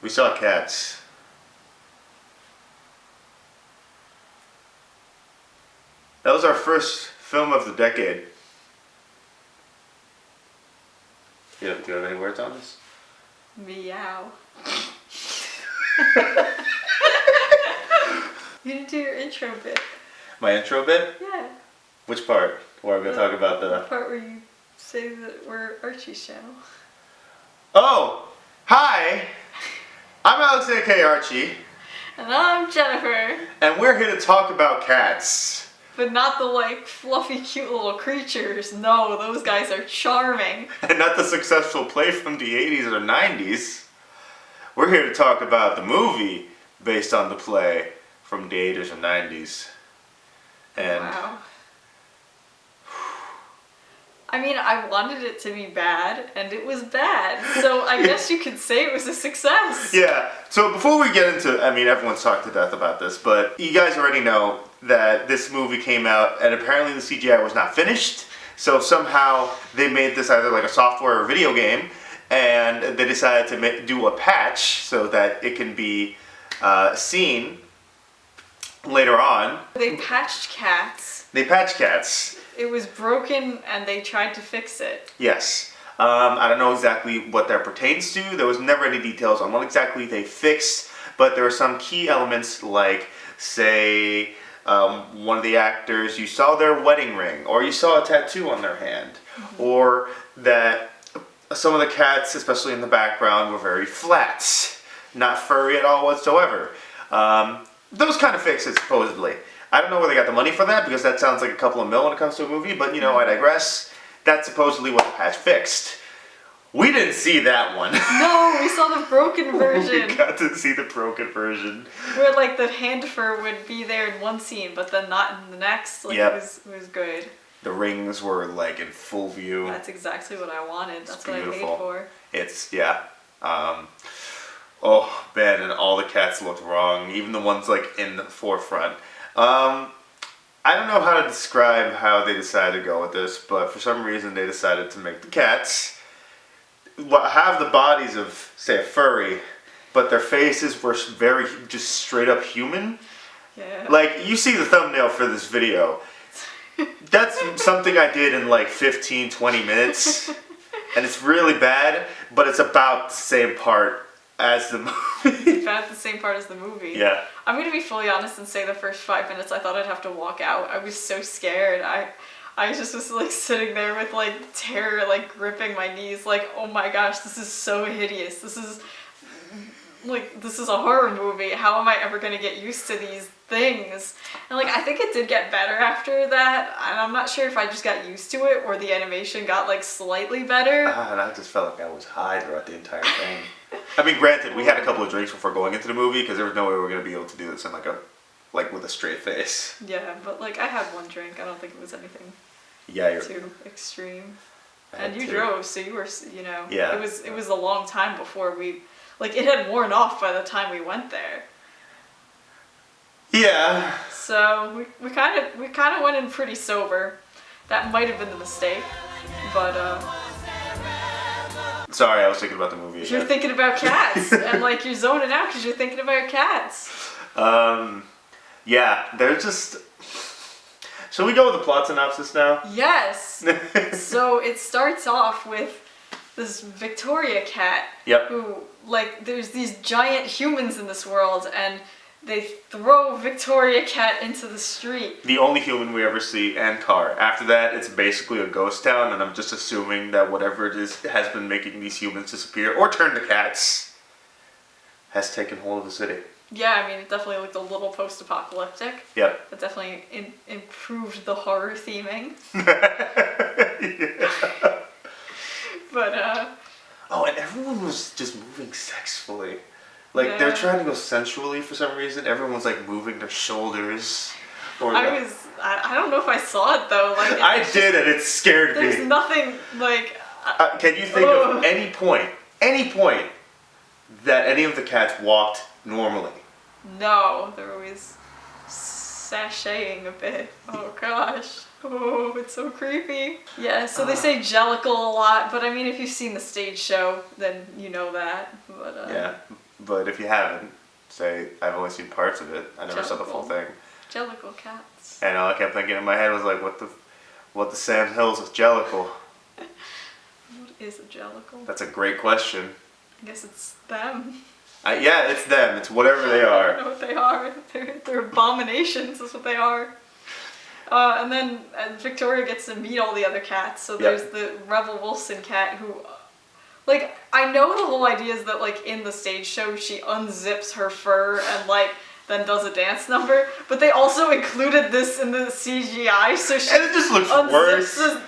We saw Cats. That was our first film of the decade. Do you have any words on this? Meow. You didn't do your intro bit. My intro bit? Yeah. Which part? Where I'm going to talk about the part where you say that we're Archie's channel. Oh! Hi! I'm Alex, aka Archie. And I'm Jennifer. And we're here to talk about cats. But not the, like, fluffy, cute little creatures. No, those guys are charming. And not the successful play from the 80s or 90s. We're here to talk about the movie based on the play from the 80s or 90s. And wow. I mean, I wanted it to be bad, and it was bad. So I guess you could say it was a success. Yeah. So before we get into, I mean, everyone's talked to death about this, but you guys already know that this movie came out, and apparently the CGI was not finished. So somehow they made this either like a software or video game, and they decided to do a patch so that it can be seen later on. They patched Cats. They patched Cats. It was broken and they tried to fix it. Yes. I don't know exactly what that pertains to. There was never any details on what exactly they fixed, but there are some key elements like, say, one of the actors, you saw their wedding ring, or you saw a tattoo on their hand, or that some of the cats, especially in the background, were very flat, not furry at all whatsoever. Those kind of fixes, supposedly. I don't know where they got the money for that, because that sounds like a couple of mil when it comes to a movie, but you know, I digress. That's supposedly what the patch fixed. We didn't see that one. No, we saw the broken version. We got to see the broken version. Where like the hand fur would be there in one scene, but then not in the next. Like yep. it was good. The rings were like in full view. That's exactly what I wanted. That's what beautiful. I paid for. It's, yeah. Oh man, and all the cats looked wrong, even the ones like in the forefront. I don't know how to describe how they decided to go with this, but for some reason they decided to make the cats have the bodies of, say, a furry, but their faces were very just straight up human. Yeah. Like, you see the thumbnail for this video. That's something I did in like 15, 20 minutes, and it's really bad, but it's about the same part as the movie. It's about the same part as the movie. Yeah. I'm gonna be fully honest and say the first 5 minutes I thought I'd have to walk out. I was so scared. I just was like sitting there with like terror like gripping my knees like, oh my gosh, this is so hideous. This is a horror movie. How am I ever gonna get used to these things? And like I think it did get better after that, and I'm not sure if I just got used to it or the animation got like slightly better. And I just felt like I was high throughout the entire thing. I mean, granted, we had a couple of drinks before going into the movie because there was no way we were gonna be able to do this in like with a straight face. Yeah, but like I had one drink. I don't think it was anything too extreme. And you drove, so you were, you know. Yeah. It was a long time before we, like it had worn off by the time we went there. Yeah. So we kind of went in pretty sober. That might have been the mistake, but sorry, I was thinking about the movie. You're thinking about cats, and like you're zoning out because you're thinking about cats. Yeah, they're just. Shall we go with the plot synopsis now? Yes. So it starts off with this Victoria cat. Yep. Who, like, there's these giant humans in this world, and they throw Victoria cat into the street. The only human we ever see, and car. After that, it's basically a ghost town, and I'm just assuming that whatever it is has been making these humans disappear or turn to cats has taken hold of the city. Yeah, I mean, it definitely looked a little post-apocalyptic. Yep. It definitely improved the horror theming. Yeah. But, oh, and everyone was just moving sexfully. Like, they're trying to go sensually for some reason. Everyone was, like, moving their shoulders. Or I don't know if I saw it, though. Like, I did, and it scared me. There's nothing, like... Can you think of any point that any of the cats walked normally? No, they're always sashaying a bit. Oh gosh. Oh, it's so creepy. Yeah, so they say jellicle a lot, but I mean, if you've seen the stage show, then you know that. But yeah, but if you haven't, say I've only seen parts of it. I never saw the full thing. Jellicle cats. And all I kept thinking in my head was like, what the Sam Hills with Jellicle? What is a jellicle? That's a great question. I guess it's them. Yeah, it's them. It's whatever they I are. don't know what they are. They're abominations. That's what they are. And then Victoria gets to meet all the other cats. So there's the Rebel Wilson cat who, like, I know the whole idea is that, like, in the stage show she unzips her fur and, like, then does a dance number. But they also included this in the CGI, so she And it just looks worse. the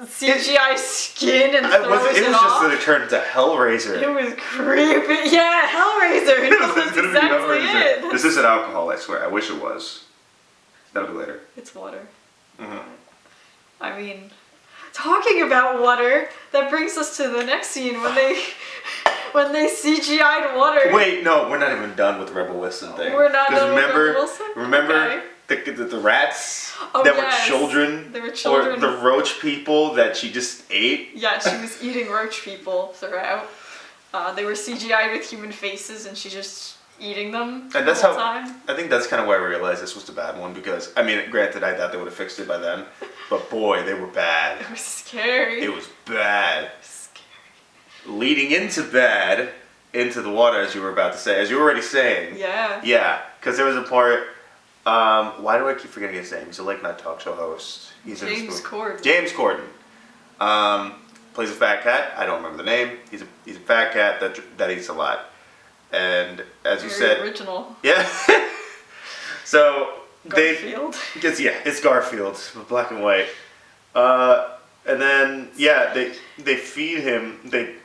CGI skin and throws it off. It was just that it turned into Hellraiser. It was creepy. Yeah, Hellraiser. That's exactly it. This isn't alcohol, I swear. I wish it was. That'll be later. It's water. Mm-hmm. I mean, talking about water, that brings us to the next scene when they CGI'd water. Wait, no, we're not even done with the Rebel Wilson thing. We're not done with Rebel Wilson? Remember Okay. the rats Oh, that yes. were children? They were children. Or the roach people that she just ate? Yeah, she was eating roach people throughout. They were CGI'd with human faces, and she's just eating them And that's the whole how time. I think that's kind of why I realized this was the bad one, because I mean, granted, I thought they would have fixed it by then, but boy, they were bad. It was scary. It was bad. Scary. Leading into bad, into the water, as you were about to say, as you were already saying. Yeah. Yeah, because there was a part. Why do I keep forgetting his name? He's a late night talk show host. He's James Corden. James Corden. Plays a fat cat. I don't remember the name. He's a fat cat that eats a lot. And as you said, original. yeah. So Garfield. it's Garfield, black and white. And then they feed him. They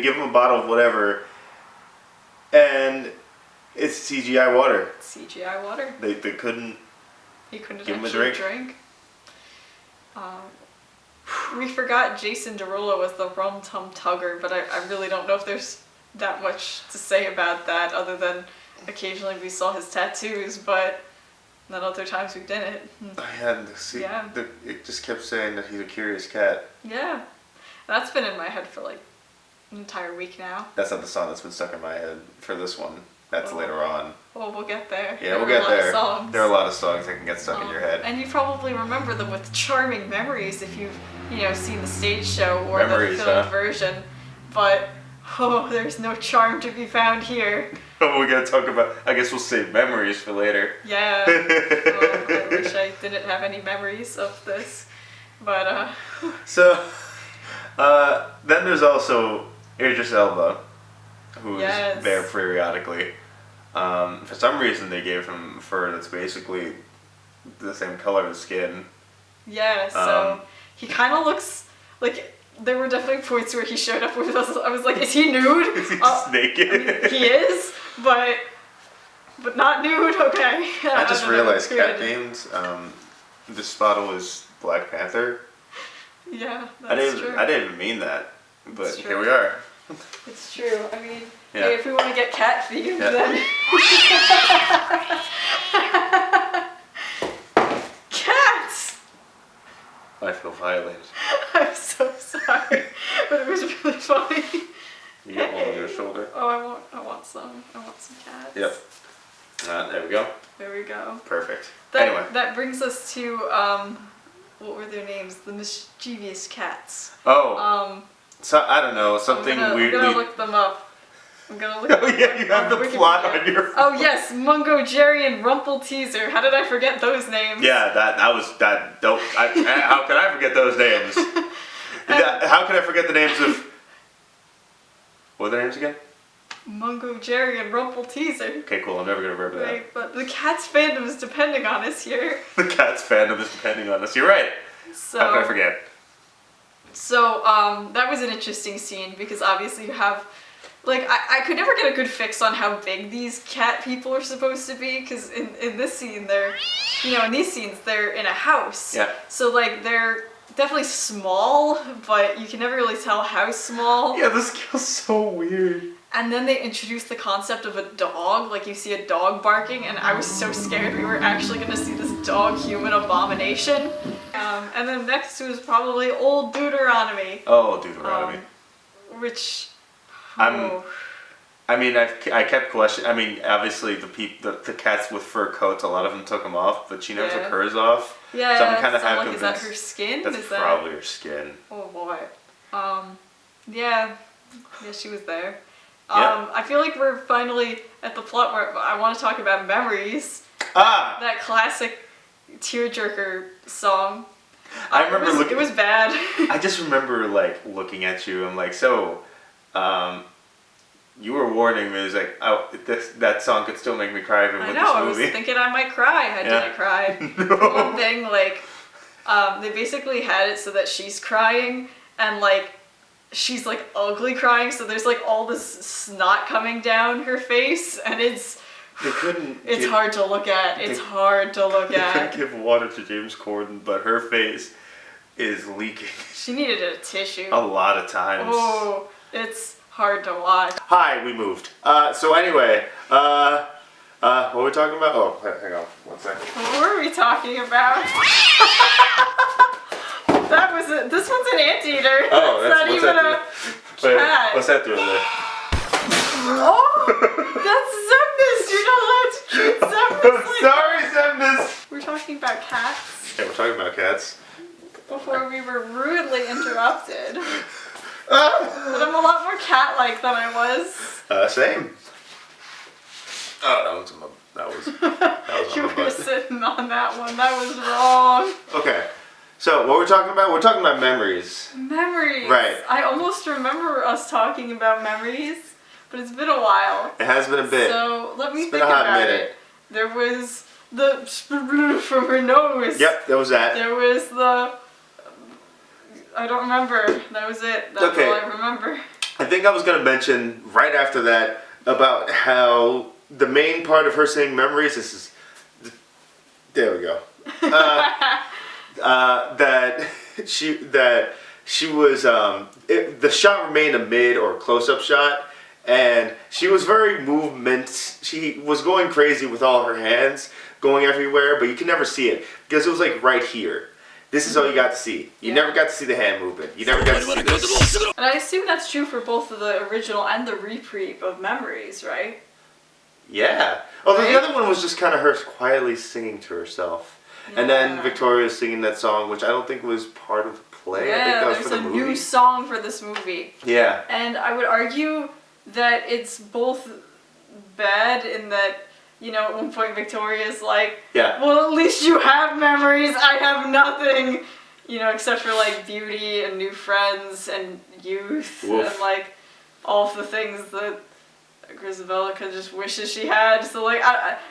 give him a bottle of whatever, and it's CGI water. CGI water. They couldn't. He couldn't give him a actually drink. We forgot Jason Derulo was the Rum Tum Tugger, but I really don't know if there's that much to say about that other than occasionally we saw his tattoos, but then other times we didn't. I had to see. Yeah. It just kept saying that he's a curious cat. Yeah. That's been in my head for like an entire week now. That's not the song that's been stuck in my head for this one. That's later on. Well, we'll get there. Yeah, we'll get there. Songs. There are a lot of songs that can get stuck in your head. And you probably remember them with charming memories if you've, seen the stage show or Memories, the filmed version. But, there's no charm to be found here. Oh, we're gonna talk about. I guess we'll save memories for later. Yeah. I wish I didn't have any memories of this. But, So, then there's also Idris Elba, who's there periodically. For some reason, they gave him fur that's basically the same color as skin. Yeah, so he kind of looks like. There were definitely points where he showed up with us. I was like, is he nude? Is he just naked? I mean, he is, but not nude. Okay. I just realized cat names. The Spottle is Black Panther. Yeah, that's true. I didn't even mean that, but here we are. It's true. I mean, hey, if we want to get cat themed, then cats. I feel violated. I'm so sorry, but it was really funny. You got one on your shoulder. Oh, I want some cats. Yep. There we go. There we go. Perfect. Anyway. That brings us to, what were their names? The mischievous cats. Oh. So, I don't know, something weirdly... I'm gonna look them up. I'm gonna look Oh yeah, you have the plot on your phone. Oh yes, Mungo, Jerry, and Rumple Teaser. How did I forget those names? Yeah, how could I forget those names? How could I forget the names of... What are their names again? Mungo, Jerry, and Rumple Teaser. Okay, cool, I'm never gonna remember that. Right, but the Cats fandom is depending on us here. The Cats fandom is depending on us, you're right. So, how could I forget? So, that was an interesting scene because obviously you have... Like, I could never get a good fix on how big these cat people are supposed to be, because in this scene, in these scenes, they're in a house. Yeah. So, like, they're definitely small, but you can never really tell how small. Yeah, this feels so weird. And then they introduced the concept of a dog, like you see a dog barking, and I was so scared we were actually going to see this dog-human abomination. And then next was probably old Deuteronomy. Oh, Deuteronomy. Which... I mean, I kept questioning. I mean, obviously the cats with fur coats, a lot of them took them off, but she never took hers off. Yeah. So I'm kind of so half like, convinced. is that her skin? That's is probably her skin. Oh boy. Yeah. Yeah, she was there. Yep. I feel like we're finally at the plot where I want to talk about Memories. Ah! That classic tearjerker song. I remember it was bad. I just remember like looking at you. I'm like, so, you were warning me. It was like, oh, that song could still make me cry even with this movie. I was thinking I might cry. I didn't cry. No. One thing, like, they basically had it so that she's crying and like she's like ugly crying, so there's like all this snot coming down her face, and it's hard to look at. It's hard to look at. They couldn't give water to James Corden, but her face is leaking. She needed a tissue. A lot of times. Oh, it's hard to watch. Hi, we moved. So anyway, what were we talking about? Oh, hang on, 1 second. What were we talking about? That was it. This one's an anteater. Oh, that's not even a cat. What's that doing there? Oh, that's Zemnis. You're not allowed to treat Zemnis like Sorry, Zemnis. We're talking about cats. Yeah, we're talking about cats. Before we were rudely interrupted. But I'm a lot more cat-like than I was. Same. Oh, that was You on my were butt. sitting on that one. That was wrong. Okay. So, what we're talking about? We're talking about memories. Memories. Right. I almost remember us talking about memories, but it's been a while. It has been a bit. So, let me It's think been a hot about minute. it. There was the from her nose. Yep, that was that. There was the... I don't remember. That was it. That's Okay. all I remember. I think I was going to mention right after that about how the main part of her saying memories there we go. That she was the shot remained a mid or close up shot, and she was very movement. She was going crazy with all her hands going everywhere, but you can never see it because it was like right here. This is all you got to see. You never got to see the hand movement. You never got to see this. And I assume that's true for both of the original and the reprieve of Memories, right? Yeah. Although Right? the other one was just kind of her quietly singing to herself. And then Victoria singing that song, which I don't think was part of the play. I think that was there's for the a movie. new song for this movie. Yeah. And I would argue that it's both bad in that, you know, at one point Victoria's like, Yeah. well, at least you have memories, I have nothing. You know, except for like beauty and new friends and youth Woof. and like all of the things that Grisabella just wishes she had. So like,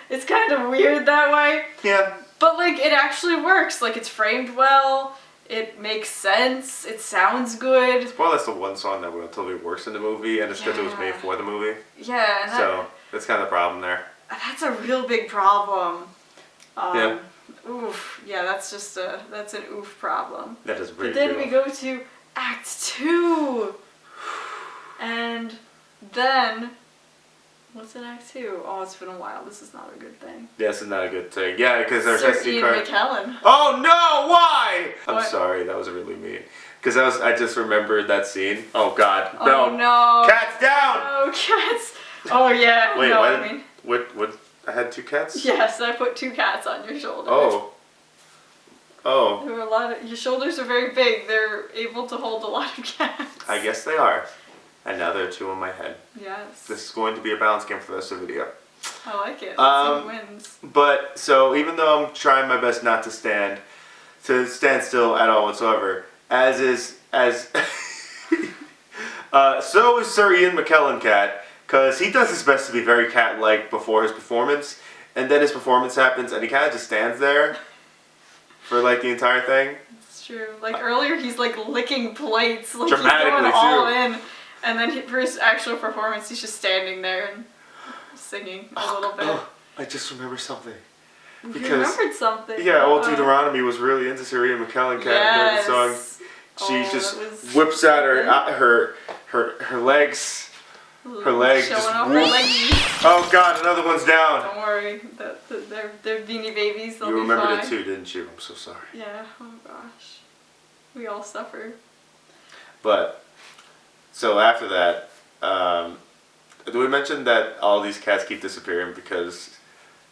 it's kind of weird that way. Yeah. But like, it actually works. Like, it's framed well. It makes sense. It sounds good. Well, that's the one song that totally works in the movie, and it's because it was made for the movie. Yeah. And So that's kind of the problem there. that's a real big problem. Yeah. Oof. Yeah, that's an oof problem. That is really But then good. we go to Act 2. And then, what's in Act 2? Oh, it's been a while. This is not a good thing. Yeah, this is not a good thing. Yeah, because there's Sir SD Ian card. McKellen. Oh no! Why? I'm What? sorry. That was really mean. Because I just remembered that scene. Oh God. Oh no. Cats down. Oh, cats. Oh yeah. Wait. no, Why? I mean, What? I had 2 cats. yes, I put 2 cats on your shoulder. Oh. Oh. There were a lot of, your shoulders are very big. They're able to hold a lot of cats. I guess they are. And now there are 2 on my head. Yes. This is going to be a balance game for the rest of the video. I like it. Let's see who wins. But so even though I'm trying my best not to stand still at all whatsoever, so is Sir Ian McKellen cat, because he does his best to be very cat-like before his performance, and then his performance happens and he kind of just stands there for like the entire thing. It's true. Like earlier, he's like licking plates, like Dramatically, he's going all too. in, and then for his actual performance, he's just standing there and singing a little bit. Oh, I just remember something. You Because remembered something. yeah, old Deuteronomy was really into Sir Ian McKellen cat during the song. She just whips out her legs. Her legs showing just off her whoop. leggies. Oh God, another one's down. Don't worry, they're Beanie Babies. They'll You be remembered fine. it too, didn't you? I'm so sorry. Yeah. Oh gosh, we all suffer. But so after that, do we mention that all these cats keep disappearing because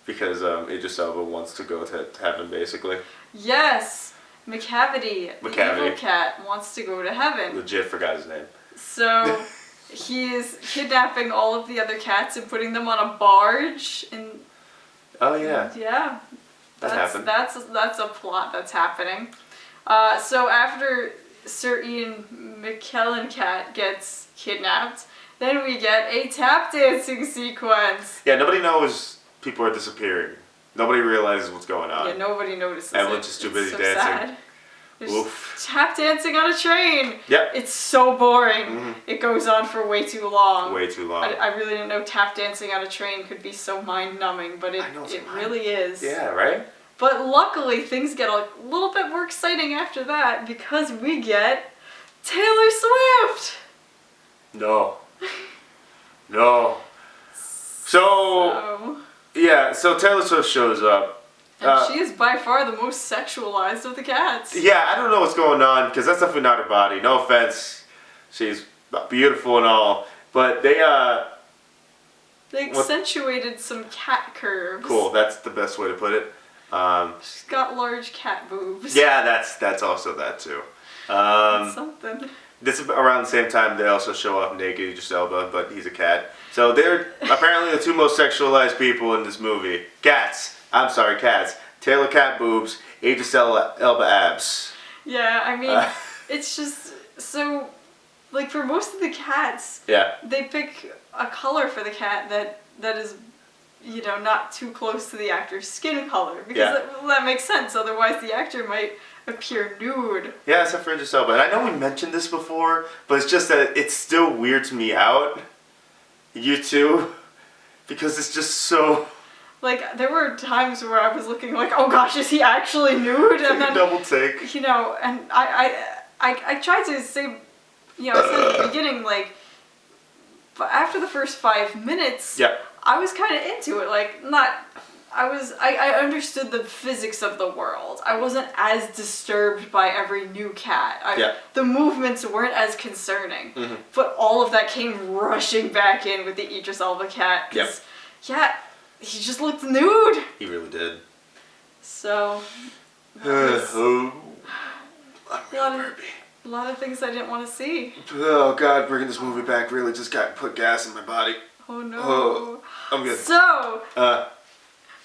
Idris Elba wants to go to heaven, basically? Yes, McCavity, the evil cat, wants to go to heaven. Legit forgot his name. So he is kidnapping all of the other cats and putting them on a barge. Oh yeah. Yeah. That's a plot that's happening. So after Sir Ian McKellen cat gets kidnapped, then we get a tap dancing sequence. Yeah, nobody knows people are disappearing. Nobody realizes what's going on. Yeah, nobody notices. Everyone's just too busy dancing. Sad. There's tap dancing on a train. Yep. It's so boring. Mm-hmm. It goes on for way too long. Way too long. I really didn't know tap dancing on a train could be so mind-numbing, but it really is. Yeah, right? But luckily, things get a little bit more exciting after that because we get Taylor Swift! No. No. So Taylor Swift shows up. And she is by far the most sexualized of the cats. Yeah, I don't know what's going on because that's definitely not her body. No offense. She's beautiful and all. But they accentuated some cat curves. Cool, that's the best way to put it. She's got large cat boobs. Yeah, that's also that too. That's something. This is around the same time they also show off naked Idris Elba, but he's a cat. So they're apparently the two most sexualized people in this movie. Cats. Taylor cat boobs, Idris Elba abs. Yeah, I mean, it's just so, like for most of the cats, they pick a color for the cat that is, not too close to the actor's skin color because that makes sense. Otherwise, the actor might appear nude. Yeah, except for Idris Elba. And I know we mentioned this before, but it's just that it still weirds me out. You too, because it's just so. Like there were times where I was looking like, oh gosh, is he actually nude? And then double take. And I tried to say, I said at the beginning like, but after the first 5 minutes, I was kind of into it. I understood the physics of the world. I wasn't as disturbed by every new cat. The movements weren't as concerning. Mm-hmm. But all of that came rushing back in with the Idris Elba cat. He just looked nude. He really did. So, I'm a lot of things I didn't want to see. Oh God, bringing this movie back really just put gas in my body. Oh no. Oh, I'm good. So,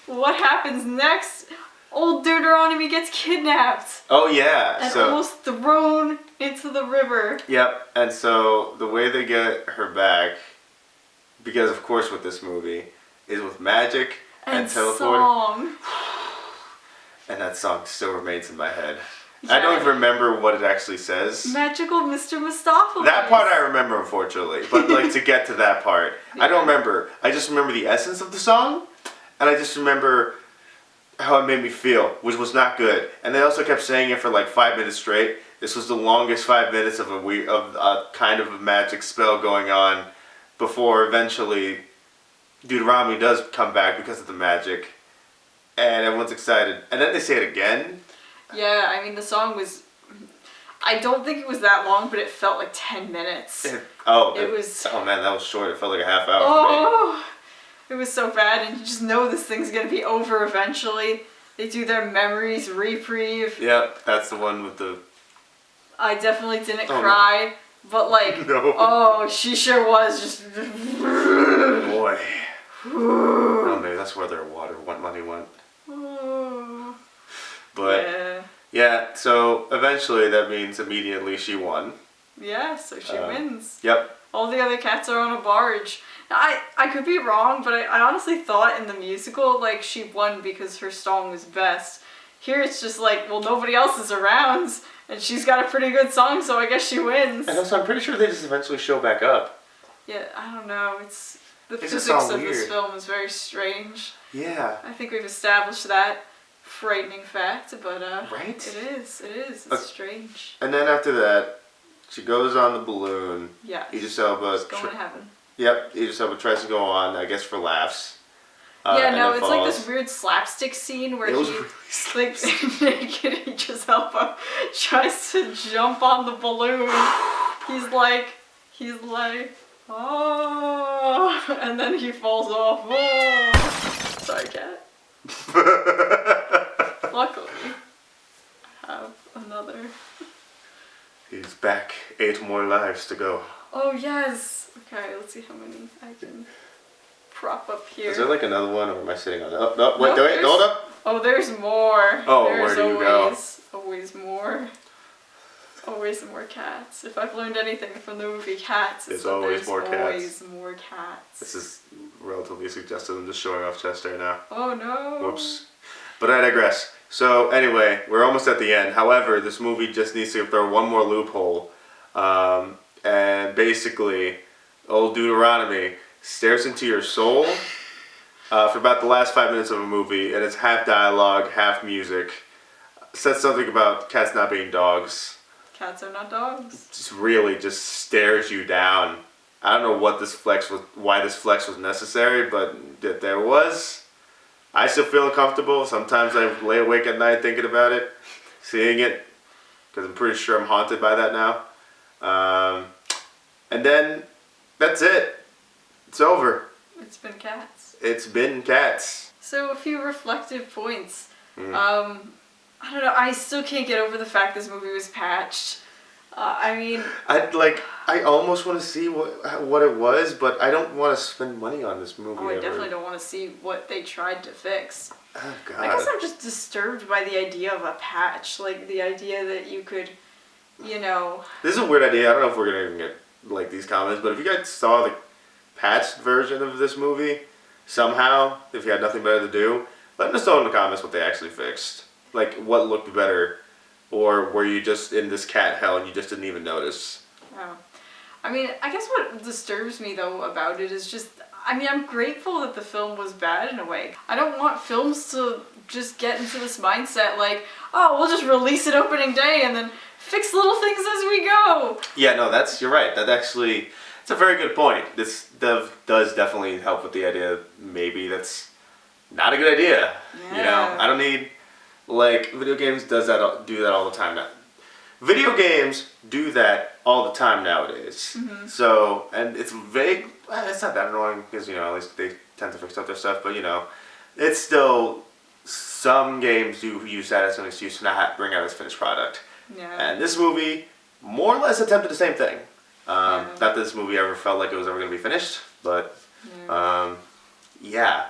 what happens next? Old Deuteronomy gets kidnapped. Oh yeah. And almost thrown into the river. Yep. And so the way they get her back, because of course with this movie, is with magic and teleporting. Song. And that song still remains in my head. Yeah. I don't even remember what it actually says. Magical Mr. Mistopheles. That part I remember, unfortunately. But to get to that part, I don't remember. I just remember the essence of the song, and I just remember how it made me feel, which was not good. And they also kept saying it for 5 minutes straight. This was the longest 5 minutes of a kind of a magic spell going on before eventually Deuteronomy does come back because of the magic, and everyone's excited. And then they say it again. Yeah, I mean the song was. I don't think it was that long, but it felt like 10 minutes. It was. Oh man, that was short. It felt like a half hour. Oh, it was so bad, and you just know this thing's gonna be over eventually. They do their memories reprieve. Yep, that's the one with the. I definitely didn't cry, but no. Oh, she sure was just. Boy. Oh, maybe that's where their money went. Oh. But so eventually that means immediately she won. Yeah, so she wins. Yep. All the other cats are on a barge. Now, I could be wrong, but I honestly thought in the musical she won because her song was best. Here it's just well, nobody else is around, and she's got a pretty good song, so I guess she wins. And also, I'm pretty sure they just eventually show back up. Yeah, I don't know. The physics of this film is very strange. Yeah. I think we've established that frightening fact, but right? It is. It's strange. And then after that, she goes on the balloon. Yeah. Idris Elba. She's going to heaven. Yep. Idris Elba tries to go on, I guess, for laughs. It's falls. This weird slapstick scene where naked Idris Elba tries to jump on the balloon. He's like, Oh, and then he falls off. Oh. Sorry, cat. Luckily, I have another. He's back. 8 more lives to go. Oh, yes. Okay, let's see how many I can prop up here. Is there like another one, or am I sitting on it? Oh, no, wait, No, wait, hold up. Oh, there's more. Oh, there's where do you go? Always more. Always more cats. If I've learned anything from the movie Cats, it's that always there's more cats. always more cats. This is relatively suggestive. I'm just showing off Chester now. Oh no. Whoops. But I digress. So anyway, we're almost at the end. However, this movie just needs to throw one more loophole. And basically, old Deuteronomy stares into your soul for about the last 5 minutes of a movie, and it's half dialogue, half music. Says something about cats not being dogs. Cats are not dogs. Just really just stares you down. I don't know what this flex was, why this flex was necessary, but that there was. I still feel uncomfortable. Sometimes I lay awake at night thinking about it, seeing it, because I'm pretty sure I'm haunted by that now. And then that's it. It's over. It's been Cats. It's been Cats. So a few reflective points. I don't know. I still can't get over the fact this movie was patched. I mean, I almost want to see what it was, but I don't want to spend money on this movie. I definitely don't want to see what they tried to fix. Oh God. I guess I'm just disturbed by the idea of a patch, like the idea that you could, you know. This is a weird idea. I don't know if we're gonna even get like these comments, but if you guys saw the patched version of this movie somehow, if you had nothing better to do, let us know in the comments what they actually fixed. Like what looked better, or were you just in this cat hell and you just didn't even notice? Oh. I mean, I guess what disturbs me though about it is just, I mean, I'm grateful that the film was bad in a way. I don't want films to just get into this mindset like, oh, we'll just release it opening day and then fix little things as we go. Yeah, no, you're right. That actually, it's a very good point. This does definitely help with the idea maybe that's not a good idea. Yeah. You know, I don't need, like, video games do that all the time now. Video games do that all the time nowadays. Mm-hmm. So, and it's vague. Well, it's not that annoying because, you know, at least they tend to fix up their stuff. But, you know, it's still, some games do use that as an excuse to not bring out its finished product. Yeah. And this movie more or less attempted the same thing. Not that this movie ever felt like it was ever going to be finished, but yeah.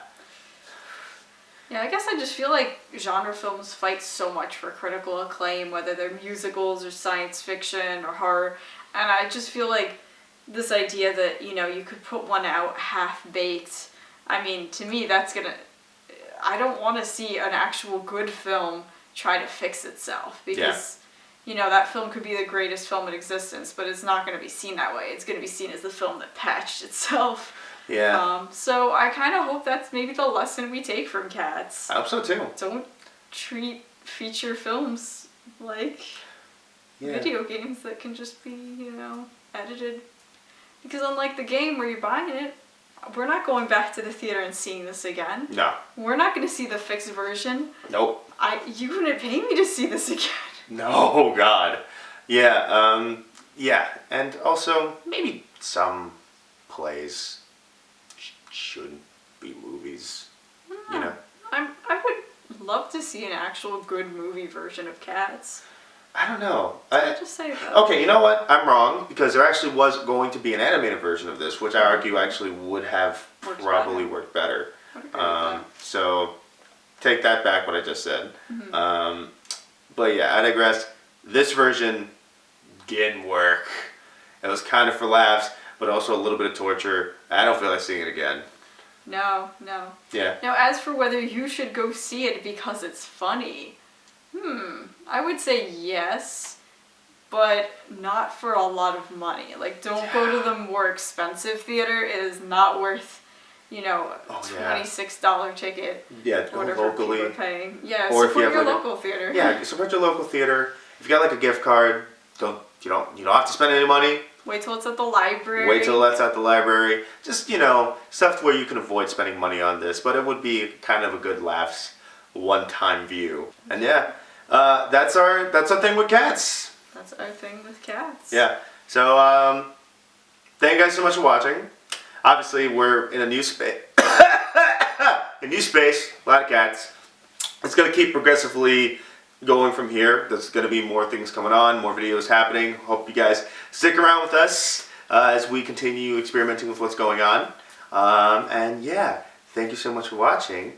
Yeah, I guess I just feel like genre films fight so much for critical acclaim, whether they're musicals or science fiction or horror, and I just feel like this idea that, you know, you could put one out half-baked, I mean, to me that's gonna, I don't want to see an actual good film try to fix itself, because, you know, that film could be the greatest film in existence, but it's not going to be seen that way. It's going to be seen as the film that patched itself. Yeah. So I kind of hope that's maybe the lesson we take from Cats. I hope so too. Don't treat feature films like video games that can just be, you know, edited. Because unlike the game where you're buying it, we're not going back to the theater and seeing this again. No. We're not going to see the fixed version. Nope. You couldn't pay me to see this again. No, God. Yeah, yeah. And also, maybe some plays shouldn't be movies, you know? I would love to see an actual good movie version of Cats. I don't know. I'll just say that. Okay, you know what? I'm wrong, because there actually was going to be an animated version of this, which I argue actually would have probably worked better. So, take that back, what I just said. Mm-hmm. But yeah, I digress. This version didn't work. It was kind of for laughs, but also a little bit of torture. I don't feel like seeing it again. No. Yeah. Now, as for whether you should go see it because it's funny, I would say yes, but not for a lot of money. Like, don't go to the more expensive theater. It is not worth, you know, $26 ticket. Yeah, go locally. People are paying. Yeah, or support if you have your like local theater. Yeah, support your local theater. If you got like a gift card, you don't have to spend any money. Wait till it's at the library. Wait till that's at the library. Just, you know, stuff where you can avoid spending money on this, but it would be kind of a good laughs, one-time view. And yeah, that's our thing with Cats. That's our thing with Cats. Yeah. So thank you guys so much for watching. Obviously, we're in a new space. A new space, a lot of cats. It's going to keep progressively going from here. There's going to be more things coming on, more videos happening. Hope you guys stick around with us as we continue experimenting with what's going on. And yeah, thank you so much for watching.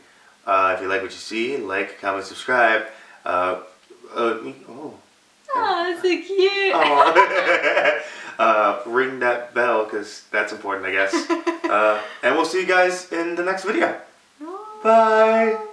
If you like what you see, like, comment, subscribe. Oh, so cute. Ring that bell because that's important, I guess. And we'll see you guys in the next video. Bye.